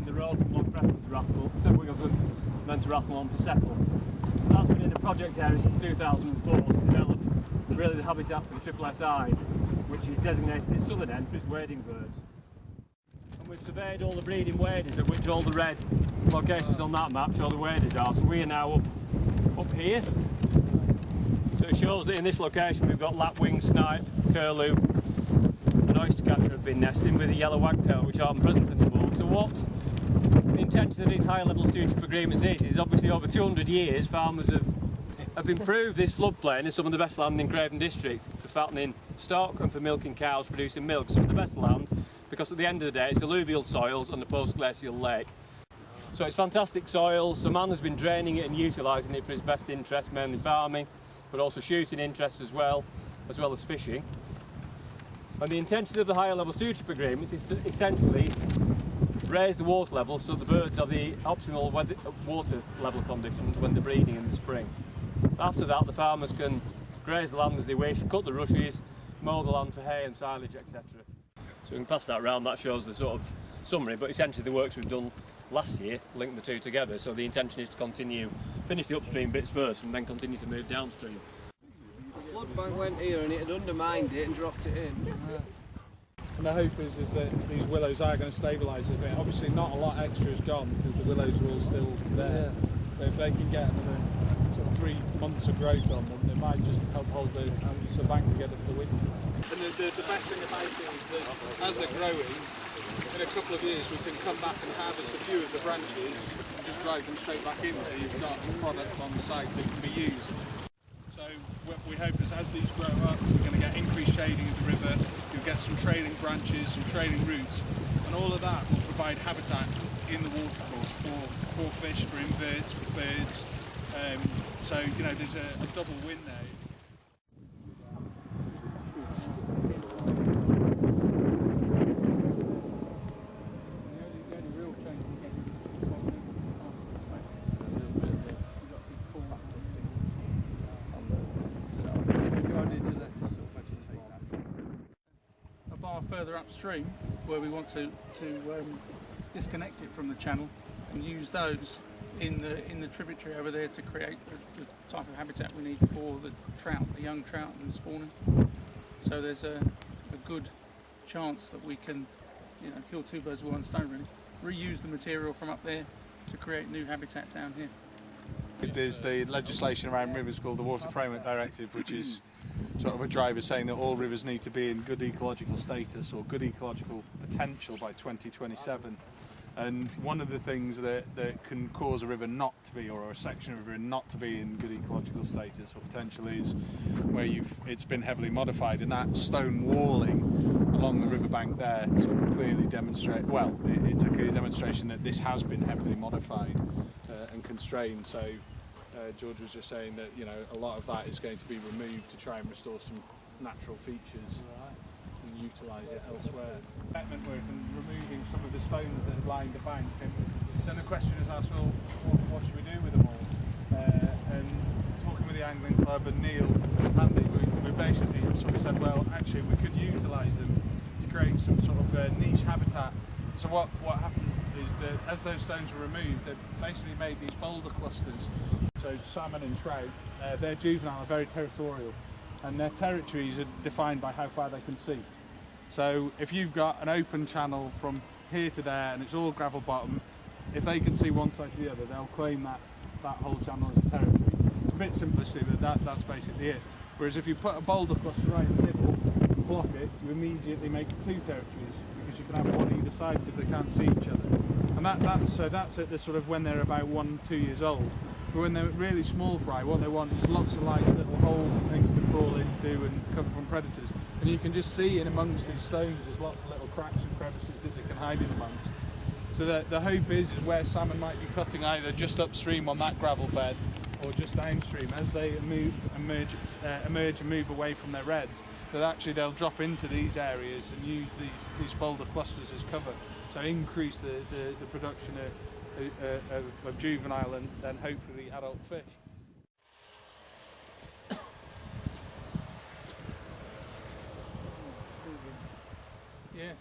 the road from Long Preston to Ribble, then to Ribble on to settle. So that's been in a project area since 2004 to develop really the habitat for the Triple SI, which is designated its southern end for its wading birds. And we've surveyed all the breeding waders, of which all the red locations on that map show the waders are. So we are now up here. So it shows that in this location we've got lapwing, snipe, curlew and oyster catcher have been nesting with a yellow wagtail, which aren't present anymore. So what the intention of these higher level stewardship agreements is obviously over 200 years farmers have improved this floodplain in some of the best land in Craven district for fattening stock and for milking cows, producing milk. Some of the best land, because at the end of the day it's alluvial soils on the post-glacial lake. So it's fantastic soil, so man has been draining it and utilising it for his best interest, mainly farming, but also shooting interests as well as fishing. And the intention of the higher level stewardship agreements is to essentially raise the water level so the birds have the optimal water level conditions when they're breeding in the spring. After that, the farmers can graze the land as they wish, cut the rushes, mow the land for hay and silage, etc. So we can pass that round. That shows the sort of summary, but essentially the works we've done last year link the two together. So the intention is to continue, finish the upstream bits first and then continue to move downstream. The flood bank went here and it had undermined it and dropped it in. And the hope is that these willows are going to stabilise it a bit. Obviously not a lot extra is gone because the willows are all still there. Yeah. But if they can get another sort of 3 months of growth on them, they might just help hold the bank together for the winter. And the best thing about it is that as they're growing, in a couple of years we can come back and harvest a few of the branches and just drive them straight back in, so you've got a product on site that can be used. So what we hope is as these grow up, we're going to get increased shading of the river, you'll get some trailing branches, some trailing roots, and all of that will provide habitat in the watercourse for fish, for inverts, for birds. So you know there's a double win there. Further upstream, where we want to disconnect it from the channel and use those in the tributary over there to create the type of habitat we need for the trout, the young trout and spawning. So there's a good chance that we can, kill two birds with one stone really. Reuse the material from up there to create new habitat down here. There's the legislation around rivers called the Water Framework Directive, which is sort of a driver saying that all rivers need to be in good ecological status or good ecological potential by 2027. And one of the things that can cause a river not to be, or a section of a river not to be in good ecological status or potential is where it's been heavily modified, and that stone walling along the riverbank there sort of clearly demonstrate, well, it's a clear demonstration that this has been heavily modified and constrained. So George was just saying that a lot of that is going to be removed to try and restore some natural features and utilise it elsewhere. Catchment work and removing some of the stones that line the bank, and then the question is asked, well, what should we do with them all? And talking with the Angling Club and Neil and Andy, we basically sort of said, well, actually we could utilise them to create some sort of niche habitat. So what happened is that as those stones were removed, they basically made these boulder clusters. So salmon and trout, their juvenile are very territorial, and their territories are defined by how far they can see. So if you've got an open channel from here to there and it's all gravel bottom, if they can see one side to the other, they'll claim that whole channel as a territory. It's a bit simplistic, but that's basically it. Whereas if you put a boulder cluster right in the middle, block it, you immediately make two territories, because you can have one either side because they can't see each other. And that's at the sort of when they're about 1-2 years old. But when they're really small fry, what they want is lots of like little holes and things to crawl into and cover from predators. And you can just see in amongst these stones there's lots of little cracks and crevices that they can hide in amongst. So the hope is where salmon might be cutting either just upstream on that gravel bed or just downstream, as they emerge and move away from their redds, that actually they'll drop into these areas and use these boulder clusters as cover. So increase the production of juvenile and then hopefully adult fish. Yes.